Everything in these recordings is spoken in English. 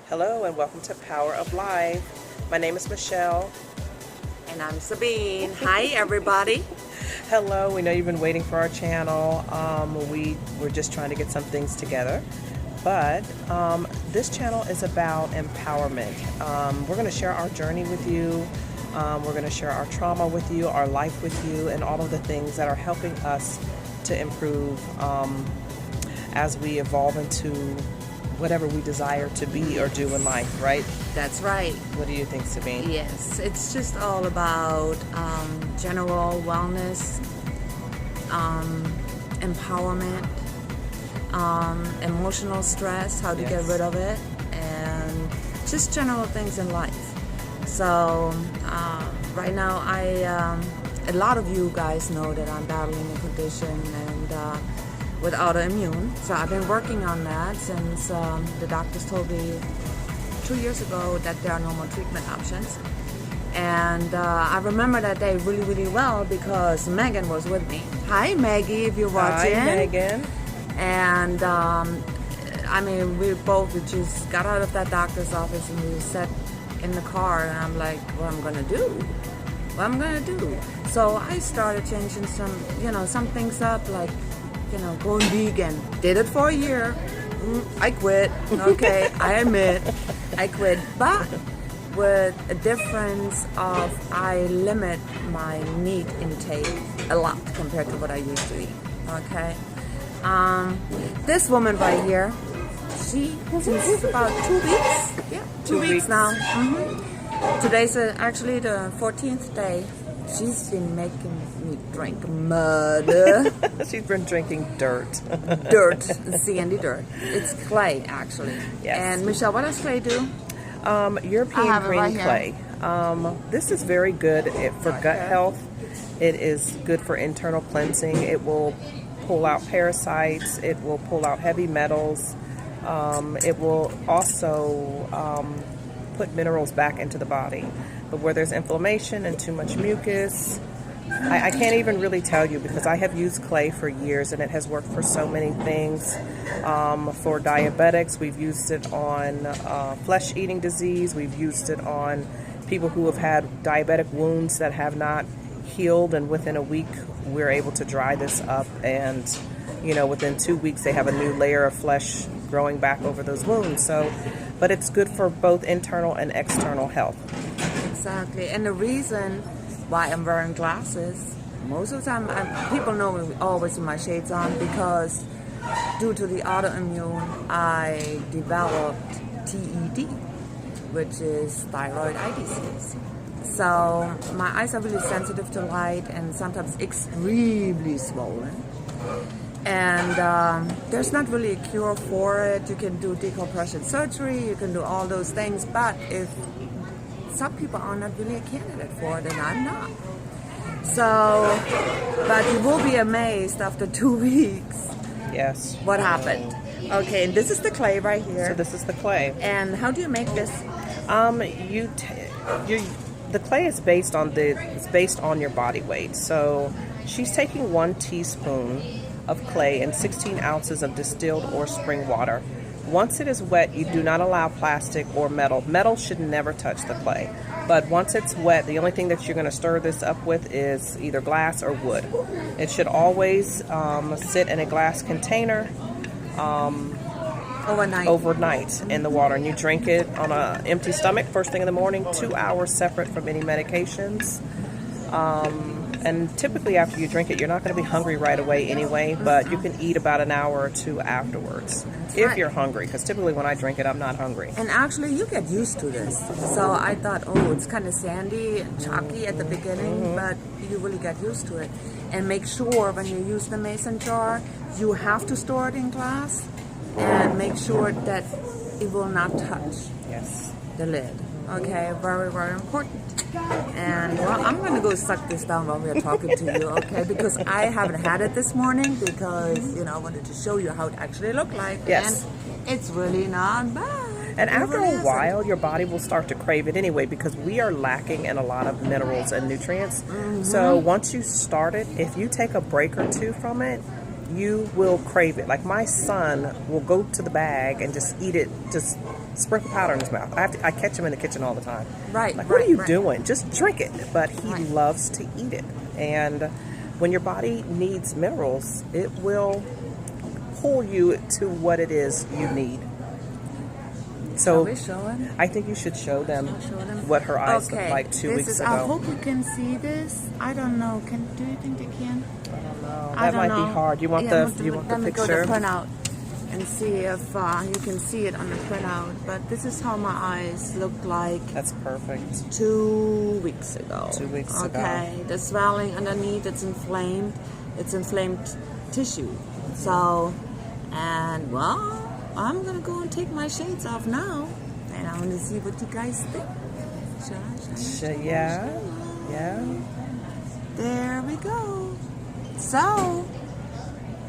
Hello and welcome to Power of Life. My name is Michelle. And I'm Sabine. Hi, everybody. Hello, we know you've been waiting for our channel. We're just trying to get some things together. But this channel is about empowerment. We're going to share our journey with you. We're going to share our trauma with you, our life with you, and all of the things that are helping us to improve as we evolve into whatever we desire to be or do in life, right? That's right. What do you think, Sabine? Yes, it's just all about general wellness, empowerment, emotional stress, how to get rid of it, and just general things in life. So right now, a lot of you guys know that I'm battling a condition and with autoimmune. So I've been working on that since the doctors told me 2 years ago that there are no more treatment options. And I remember that day really, really well because Megan was with me. Hi, Maggie, if you're watching. Hi, Megan. And I mean, we just got out of that doctor's office and we sat in the car, and I'm like, what am I gonna do? What am I gonna do? So I started changing some things up, like, going vegan. Did it for a year. I quit. Okay, I admit, I quit. But with a difference of I limit my meat intake a lot compared to what I used to eat. Okay. This woman right here, since about 2 weeks. Yeah, 2 weeks now. Today's actually the 14th day. She's been making me drink mud. She's been drinking dirt. Dirt, sandy dirt. It's clay, actually. Yes. And Michelle, what does clay do? European green clay. This is very good for gut health. It is good for internal cleansing. It will pull out parasites. It will pull out heavy metals. It will also put minerals back into the body. But where there's inflammation and too much mucus, I can't even really tell you because I have used clay for years and it has worked for so many things. For diabetics, we've used it on flesh-eating disease. We've used it on people who have had diabetic wounds that have not healed, and within a week we're able to dry this up, and within 2 weeks they have a new layer of flesh growing back over those wounds. But it's good for both internal and external health. Exactly. And the reason why I'm wearing glasses, most of the time, people know me always with my shades on because due to the autoimmune, I developed TED, which is thyroid eye disease. So my eyes are really sensitive to light and sometimes extremely swollen. And there's not really a cure for it. You can do decompression surgery, you can do all those things, but if some people are not really a candidate for it, and I'm not. So, but you will be amazed after 2 weeks. Yes. What happened? Okay, and this is the clay right here. So this is the clay. And how do you make this? The clay is based on your body weight. So she's taking 1 teaspoon of clay and 16 ounces of distilled or spring water. Once it is wet, you do not allow plastic or metal. Metal should never touch the clay. But once it's wet, the only thing that you're going to stir this up with is either glass or wood. It should always sit in a glass container overnight in the water. And you drink it on an empty stomach first thing in the morning, 2 hours separate from any medications. And typically after you drink it, you're not going to be hungry right away anyway, but you can eat about an hour or two afterwards if you're hungry, because typically when I drink it, I'm not hungry. And actually, you get used to this. So I thought, oh, it's kind of sandy and chalky at the beginning, but you really get used to it. And make sure when you use the mason jar, you have to store it in glass and make sure that it will not touch the lid. Okay, very, very important. And well, I'm going to go suck this down while we're talking to you, okay? Because I haven't had it this morning because, I wanted to show you how it actually looked like. Yes. And it's really not bad. And after a while, your body will start to crave it anyway because we are lacking in a lot of minerals and nutrients. So once you start it, if you take a break or two from it, you will crave it. Like my son will go to the bag and just eat it, just sprinkle powder in his mouth. I catch him in the kitchen all the time. Right. Like, what are you right. doing? Just drink it. But he Right. loves to eat it. And when your body needs minerals, it will pull you to what it is you need. So Are we showing? I think you should show them Show them? what her eyes Okay, looked like 2 weeks is, ago. I hope you can see this. I don't know. Do you think they can? I don't know. I That don't might know. be hard. You want Yeah, the you want the let me go picture? to printout and see if you can see it on the printout. But this is how my eyes looked like That's perfect. 2 weeks ago. 2 weeks ago. Okay, the swelling underneath, it's inflamed. It's inflamed tissue. So, and well, I'm gonna go and take my shades off now, and I'm gonna see what you guys think. Shall I? Yeah. Yeah. There we go. So,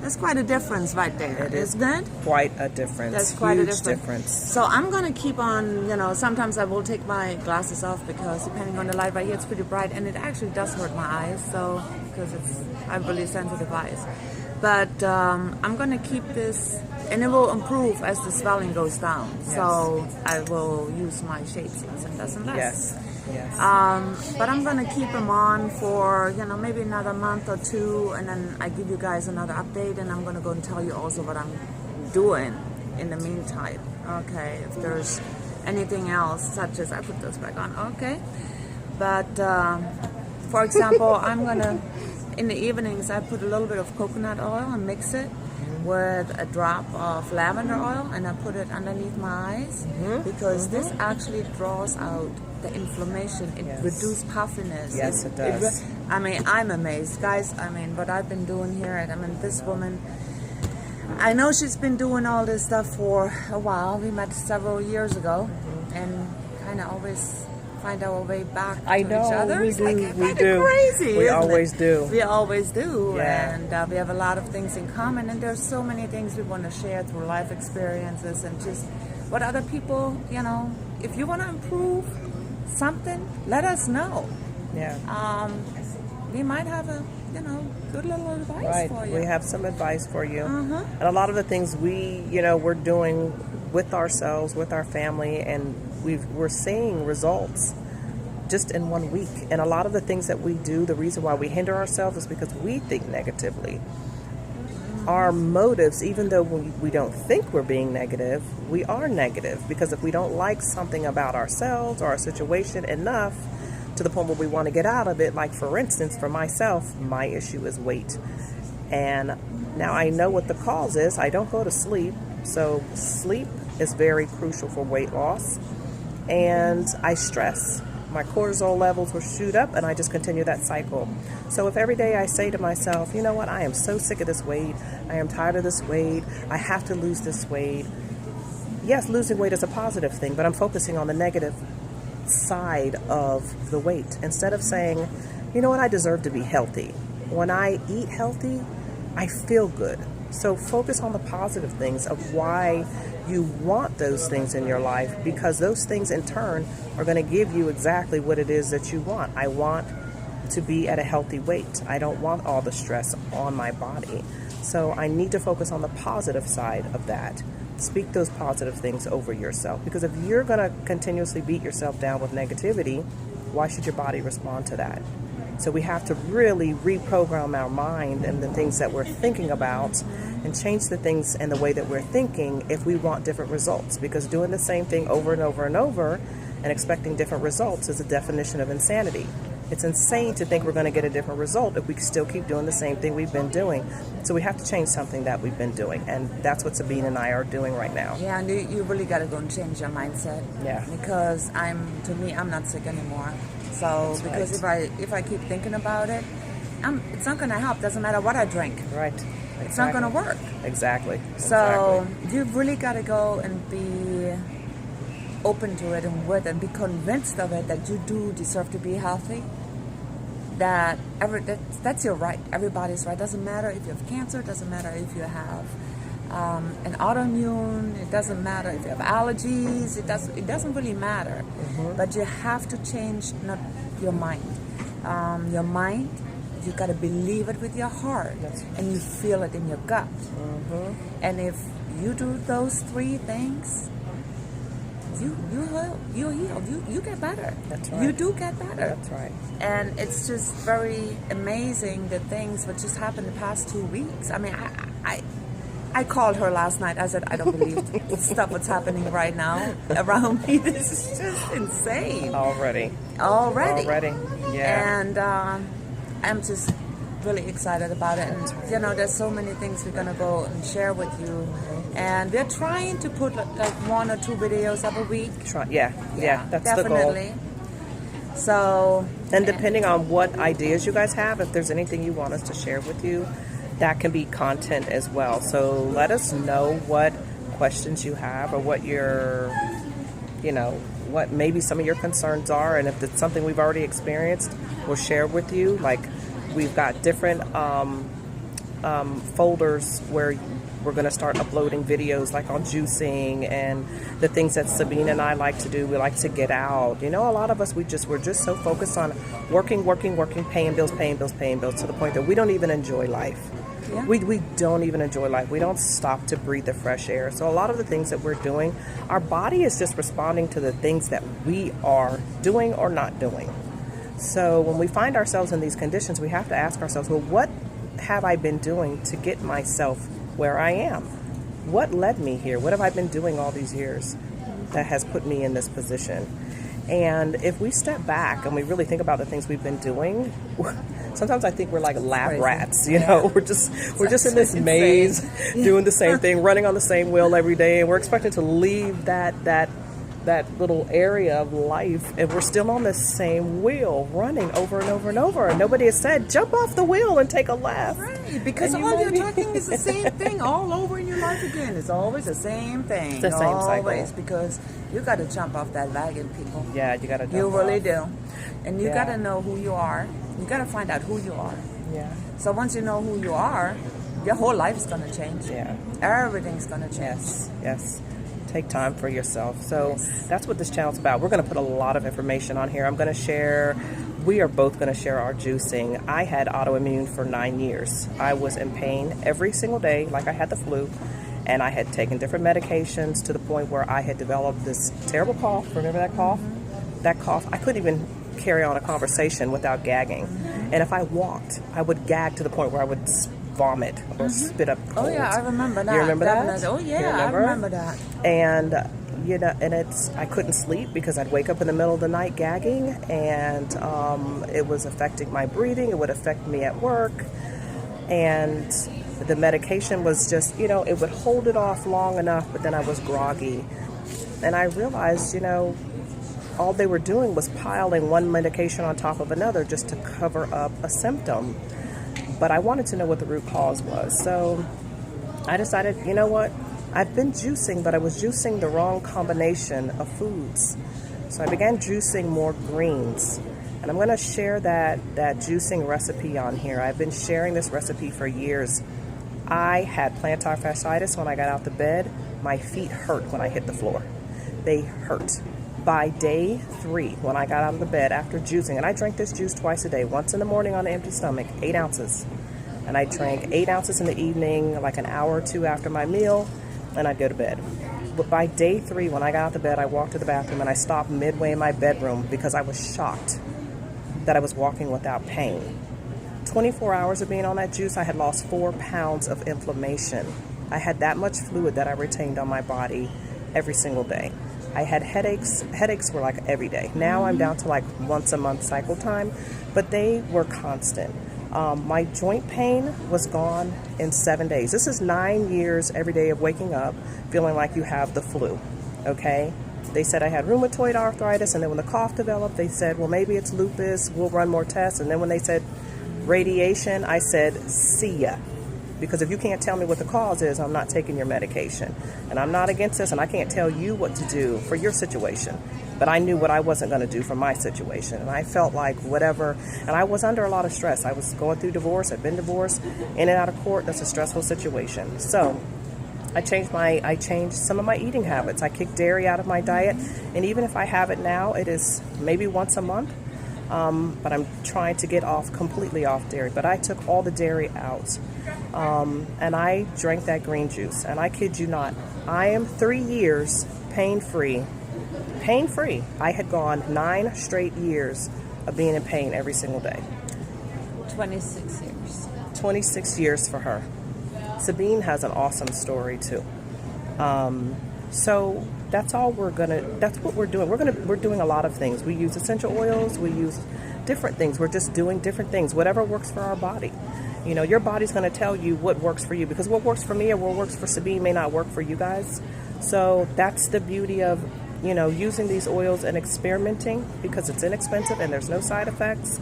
that's quite a difference right there, It is isn't it? quite a difference. That's quite Huge a difference. difference. So I'm gonna keep on, sometimes I will take my glasses off because depending on the light right here, it's pretty bright, and it actually does hurt my eyes. So because I have really sensitive eyes, but I'm gonna keep this, and it will improve as the swelling goes down. Yes. So I will use my shades less and less and less. Yes. Yes. But I'm gonna keep them on for maybe another month or two, and then I give you guys another update, and I'm gonna go and tell you also what I'm doing in the meantime. Okay, if there's anything else, such as I put this back on. Okay, but for example, I'm gonna in the evenings I put a little bit of coconut oil and mix it with a drop of lavender oil, and I put it underneath my eyes because this actually draws out the inflammation. It Yes. reduces puffiness. Yes, it does. I'm amazed, guys. What I've been doing here, this woman, I know she's been doing all this stuff for a while. We met several years ago, and kind of always find our way back to I know, each other. we It's do, like, we kinda do. crazy. We isn't always it? do. We always do, Yeah. and we have a lot of things in common. And there's so many things we want to share through life experiences and just what other people, if you want to improve something, let us know. Yeah. We might have a good little advice Right. for you. We have some advice for you. Uh-huh. And a lot of the things we're doing with ourselves, with our family, and we're seeing results just in 1 week. And a lot of the things that we do, the reason why we hinder ourselves is because we think negatively. Our motives, even though we don't think we're being negative, we are negative, because if we don't like something about ourselves or our situation enough to the point where we want to get out of it, like for instance, for myself, my issue is weight. And now I know what the cause is. I don't go to sleep. So sleep is very crucial for weight loss. And I stress. My cortisol levels will shoot up, and I just continue that cycle. So if every day I say to myself, you know what, I am so sick of this weight. I am tired of this weight. I have to lose this weight. Yes, losing weight is a positive thing, but I'm focusing on the negative side of the weight. Instead of saying, you know what, I deserve to be healthy. When I eat healthy, I feel good. So focus on the positive things of why you want those things in your life, because those things in turn are going to give you exactly what it is that you want. I want to be at a healthy weight. I don't want all the stress on my body. So I need to focus on the positive side of that. Speak those positive things over yourself, because if you're going to continuously beat yourself down with negativity, why should your body respond to that? So we have to really reprogram our mind and the things that we're thinking about, and change the things and the way that we're thinking if we want different results. Because doing the same thing over and over and over and expecting different results is a definition of insanity. It's insane to think we're going to get a different result if we still keep doing the same thing we've been doing. So we have to change something that we've been doing, and that's what Sabine and I are doing right now. Yeah, and you really got to go and change your mindset. Yeah. Because I'm not sick anymore. So That's because right. if I keep thinking about it, it's not going to help. Doesn't matter what I drink. Right. It's not going to work. Exactly. So you've really got to go and be open to it and with it, and be convinced of it that you do deserve to be healthy. That's your right. Everybody's right. Doesn't matter if you have cancer. Doesn't matter if you have an autoimmune. It doesn't matter if you have allergies. It doesn't really matter. Mm-hmm. But you have to change not your mind. Your mind, you got to believe it with your heart, and you feel it in your gut. Mm-hmm. And if you do those three things, you're healed. You get better. That's right. You do get better. That's right. And it's just very amazing the things that just happened the past 2 weeks. I mean, I called her last night. I said, I don't believe the stuff that's happening right now around me. This is just insane. Already. Yeah. And I'm just really excited about it. And, you know, there's so many things we're going to go and share with you. And we're trying to put like 1 or 2 videos up a week. Yeah, that's definitely. the goal. So, and depending on what ideas you guys have, if there's anything you want us to share with you, that can be content as well. So let us know what questions you have or what your, you know, what maybe some of your concerns are. And if it's something we've already experienced, we'll share with you. Like, we've got different folders where we're going to start uploading videos like on juicing and the things that Sabine and I like to do. We like to get out. You know, a lot of us, we're just so focused on working, paying bills to the point that we don't even enjoy life. Yeah. We don't even enjoy life. We don't stop to breathe the fresh air. So a lot of the things that we're doing, our body is just responding to the things that we are doing or not doing. So when we find ourselves in these conditions, we have to ask ourselves, well, what have I been doing to get myself where I am? What led me here? What have I been doing all these years that has put me in this position? And if we step back and we really think about the things we've been doing, sometimes I think we're like lab rats, you know, we're just in this maze doing the same thing, running on the same wheel every day, and we're expected to leave that little area of life, and we're still on the same wheel running over and over and over, and nobody has said jump off the wheel and take a left. Right, because all you're talking is the same thing all over in your life again. It's always the same thing. It's the same always, cycle. Because you got to jump off that wagon, people. Yeah, you got to jump You really off. do. And you got to know who you are. You got to find out who you are. Yeah. So once you know who you are, your whole life is going to change. Yeah. Everything's going to change. Yes. Take time for yourself. So that's what this channel's about. We're going to put a lot of information on here. We are both going to share our juicing. I had autoimmune for 9 years. I was in pain every single day, like I had the flu, and I had taken different medications to the point where I had developed this terrible cough. Remember that cough? That cough, I couldn't even carry on a conversation without gagging. And if I walked, I would gag to the point where I would vomit or spit up cold. Oh yeah, I remember that. You remember that? Oh yeah, I remember that. And you know, and I couldn't sleep because I'd wake up in the middle of the night gagging, and it was affecting my breathing. It would affect me at work, and the medication was just, you know, it would hold it off long enough, but then I was groggy, and I realized, you know, all they were doing was piling one medication on top of another just to cover up a symptom. But I wanted to know what the root cause was. So I decided, you know what? I've been juicing, but I was juicing the wrong combination of foods. So I began juicing more greens. And I'm going to share that juicing recipe on here. I've been sharing this recipe for years. I had plantar fasciitis when I got out of bed. My feet hurt when I hit the floor. They hurt. By day 3, when I got out of the bed after juicing, and I drank this juice twice a day, once in the morning on an empty stomach, 8 ounces. And I drank 8 ounces in the evening, like an hour or 2 after my meal, and I'd go to bed. But by day 3, when I got out of the bed, I walked to the bathroom and I stopped midway in my bedroom because I was shocked that I was walking without pain. 24 hours of being on that juice, I had lost 4 pounds of inflammation. I had that much fluid that I retained on my body every single day. I had headaches. Headaches were like every day. Now I'm down to like once a month cycle time, but they were constant. My joint pain was gone in 7 days. This is 9 years every day of waking up feeling like you have the flu, okay? They said I had rheumatoid arthritis, and then when the cough developed, they said, well, maybe it's lupus, we'll run more tests. And then when they said radiation, I said, see ya. Because if you can't tell me what the cause is, I'm not taking your medication. And I'm not against this, and I can't tell you what to do for your situation. But I knew what I wasn't going to do for my situation. And I felt like whatever, and I was under a lot of stress. I was going through divorce. I'd been divorced, in and out of court. That's a stressful situation. So I changed some of my eating habits. I kicked dairy out of my diet. And even if I have it now, it is maybe once a month. But I'm trying to get completely off dairy. But I took all the dairy out. And I drank that green juice. And I kid you not, I am 3 years pain-free pain-free. I had gone 9 straight years of being in pain every single day. 26 years. 26 years for her. Sabine has an awesome story too. So that's all that's what we're doing. We're doing a lot of things. We use essential oils, we use different things. We're just doing different things, whatever works for our body. You know, your body's going to tell you what works for you, because what works for me or what works for Sabine may not work for you guys. So that's the beauty of, you know, using these oils and experimenting, because it's inexpensive and there's no side effects.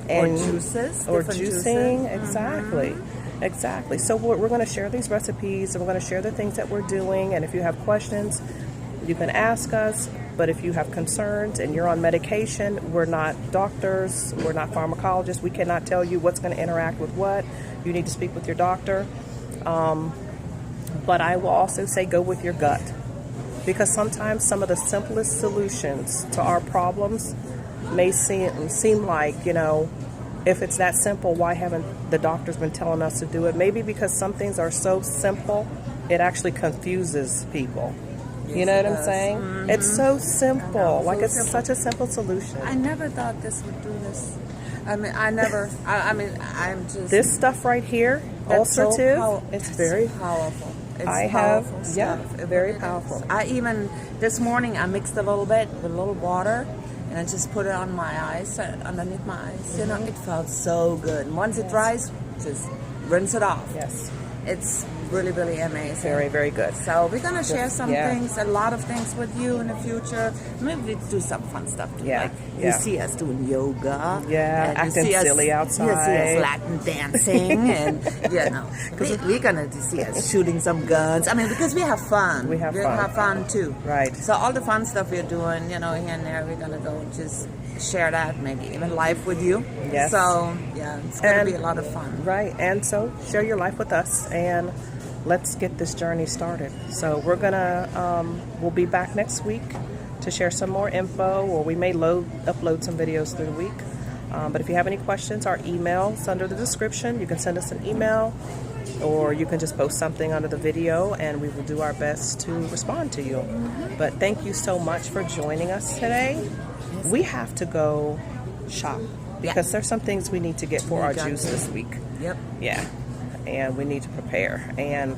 And or juices. Or Juices. juicing, exactly. Exactly. So we're going to share these recipes, and we're going to share the things that we're doing. And if you have questions, you can ask us. But if you have concerns and you're on medication, we're not doctors, we're not pharmacologists. We cannot tell you what's going to interact with what. You need to speak with your doctor. But I will also say go with your gut, because sometimes some of the simplest solutions to our problems may seem like, you know, if it's that simple, why haven't the doctors been telling us to do it? Maybe because some things are so simple, it actually confuses people. Yes, you know what it I'm does. saying? Mm-hmm. It's so simple. Like, it's simple. such a simple solution. I never thought this would do this. I mean, I'm just... This stuff right here, That's so ulcerative, it's very powerful. It's I powerful have, stuff. yeah, It very really powerful. is. I even, this morning, I mixed a little bit with a little water, and I just put it on my eyes, underneath my eyes. Mm-hmm. You know, it felt so good. And once it dries, just rinse it off. Yes, It's really, really amazing. very, very good. So we're gonna share some yeah. things, a lot of things with you in the future. Maybe we do some fun stuff too. Yeah, Like yeah. you see us doing yoga. Yeah, and you acting see us- silly outside. You see us Latin dancing, and you know, we're gonna see us shooting some guns. I mean, because we have fun. We have we fun. have fun too. Right. So all the fun stuff we're doing, you know, here and there, we're gonna go and just share that, maybe even live with you. Yes. So yeah, it's gonna And- be a lot of fun. Right, and so share your life with us, and let's get this journey started. So we're gonna, we'll be back next week to share some more info, or we may upload some videos through the week. But if you have any questions, our email's under the description. You can send us an email, or you can just post something under the video, and we will do our best to respond to you. But thank you so much for joining us today. We have to go shop, because there's some things we need to get for our juice this week. Yep. Yeah, and we need to prepare. And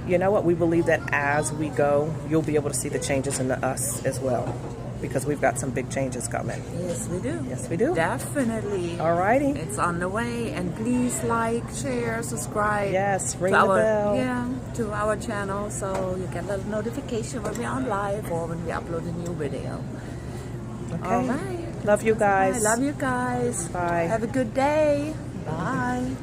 you know what? We believe that as we go, you'll be able to see the changes in us as well, because we've got some big changes coming. Yes, we do. Yes, we do. Definitely. Alrighty. It's on the way, and please like, share, subscribe. Yes, ring to the our, bell. Yeah, to our channel, so you get a little notification when we're on live or when we upload a new video. Okay. All right. Love you guys. I love you guys. Bye. Have a good day. Bye.